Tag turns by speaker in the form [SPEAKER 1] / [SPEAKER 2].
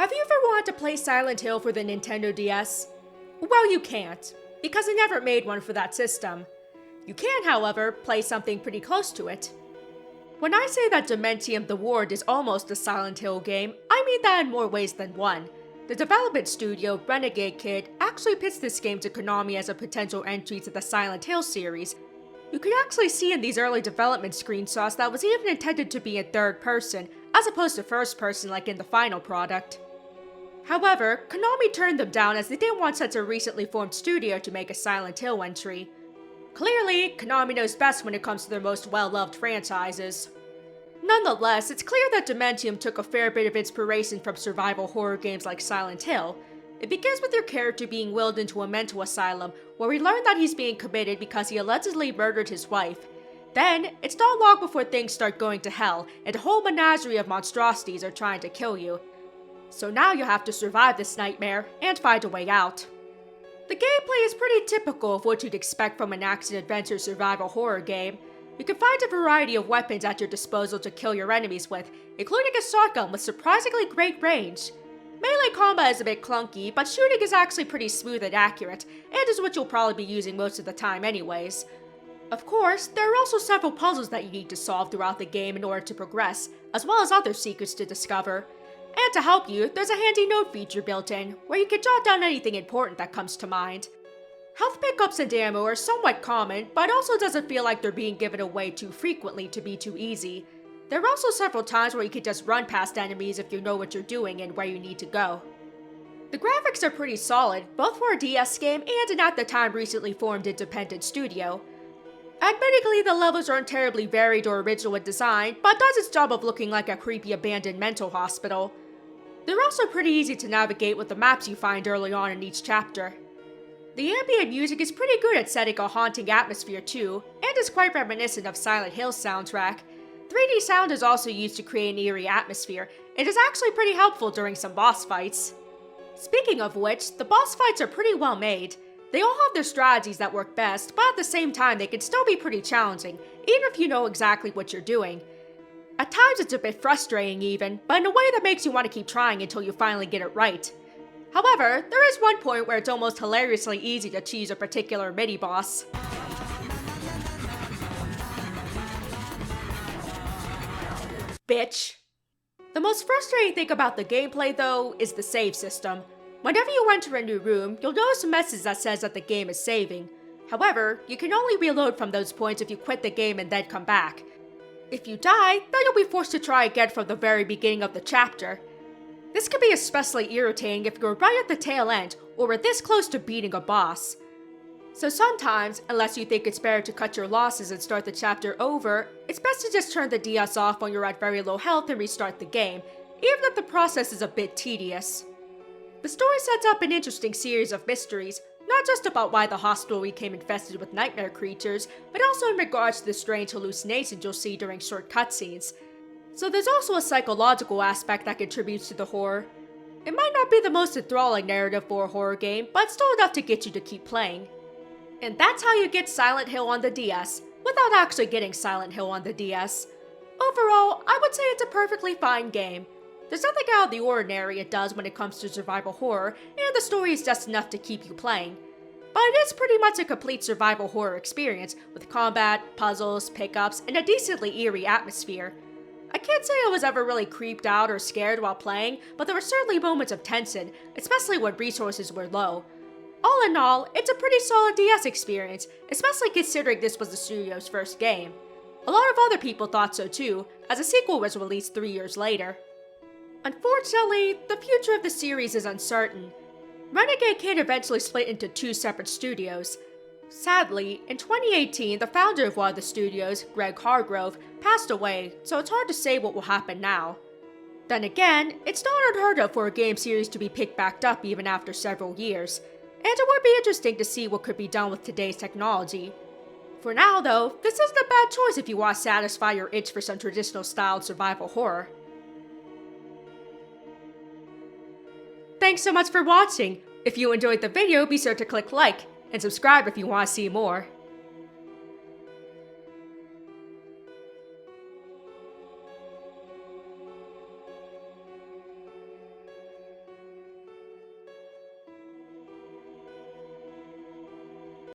[SPEAKER 1] Have you ever wanted to play Silent Hill for the Nintendo DS? Well, you can't, because it never made one for that system. You can, however, play something pretty close to it. When I say that Dementium the Ward is almost a Silent Hill game, I mean that in more ways than one. The development studio, Renegade Kid, actually pitched this game to Konami as a potential entry to the Silent Hill series. You could actually see in these early development screenshots that was even intended to be in third person, as opposed to first person like in the final product. However, Konami turned them down as they didn't want such a recently formed studio to make a Silent Hill entry. Clearly, Konami knows best when it comes to their most well-loved franchises. Nonetheless, it's clear that Dementium took a fair bit of inspiration from survival horror games like Silent Hill. It begins with your character being wheeled into a mental asylum, where we learn that he's being committed because he allegedly murdered his wife. Then, it's not long before things start going to hell, and a whole menagerie of monstrosities are trying to kill you. So now you have to survive this nightmare, and find a way out. The gameplay is pretty typical of what you'd expect from an action-adventure survival horror game. You can find a variety of weapons at your disposal to kill your enemies with, including a shotgun with surprisingly great range. Melee combat is a bit clunky, but shooting is actually pretty smooth and accurate, and is what you'll probably be using most of the time anyways. Of course, there are also several puzzles that you need to solve throughout the game in order to progress, as well as other secrets to discover. And to help you, there's a handy note feature built in, where you can jot down anything important that comes to mind. Health pickups and ammo are somewhat common, but it also doesn't feel like they're being given away too frequently to be too easy. There are also several times where you can just run past enemies if you know what you're doing and where you need to go. The graphics are pretty solid, both for a DS game and an at the time recently formed independent studio. Admittedly, the levels aren't terribly varied or original in design, but does its job of looking like a creepy abandoned mental hospital. They're also pretty easy to navigate with the maps you find early on in each chapter. The ambient music is pretty good at setting a haunting atmosphere too, and is quite reminiscent of Silent Hill's soundtrack. 3D sound is also used to create an eerie atmosphere, and is actually pretty helpful during some boss fights. Speaking of which, the boss fights are pretty well made. They all have their strategies that work best, but at the same time they can still be pretty challenging, even if you know exactly what you're doing. At times it's a bit frustrating even, but in a way that makes you want to keep trying until you finally get it right. However, there is one point where it's almost hilariously easy to choose a particular mini-boss. Bitch. The most frustrating thing about the gameplay, though, is the save system. Whenever you enter a new room, you'll notice a message that says that the game is saving. However, you can only reload from those points if you quit the game and then come back. If you die, then you'll be forced to try again from the very beginning of the chapter. This can be especially irritating if you're right at the tail end, or are this close to beating a boss. So sometimes, unless you think it's better to cut your losses and start the chapter over, it's best to just turn the DS off when you're at very low health and restart the game, even if the process is a bit tedious. The story sets up an interesting series of mysteries, not just about why the hospital became infested with nightmare creatures, but also in regards to the strange hallucinations you'll see during short cutscenes. So there's also a psychological aspect that contributes to the horror. It might not be the most enthralling narrative for a horror game, but still enough to get you to keep playing. And that's how you get Silent Hill on the DS, without actually getting Silent Hill on the DS. Overall, I would say it's a perfectly fine game. There's nothing out of the ordinary it does when it comes to survival horror, and the story is just enough to keep you playing. But it is pretty much a complete survival horror experience, with combat, puzzles, pickups, and a decently eerie atmosphere. I can't say I was ever really creeped out or scared while playing, but there were certainly moments of tension, especially when resources were low. All in all, it's a pretty solid DS experience, especially considering this was the studio's first game. A lot of other people thought so too, as a sequel was released 3 years later. Unfortunately, the future of the series is uncertain. Renegade Kid eventually split into 2 separate studios. Sadly, in 2018, the founder of one of the studios, Greg Hargrove, passed away, so it's hard to say what will happen now. Then again, it's not unheard of for a game series to be picked back up even after several years, and it would be interesting to see what could be done with today's technology. For now though, this isn't a bad choice if you want to satisfy your itch for some traditional styled survival horror. Thanks so much for watching! If you enjoyed the video, be sure to click like, and subscribe if you want to see more.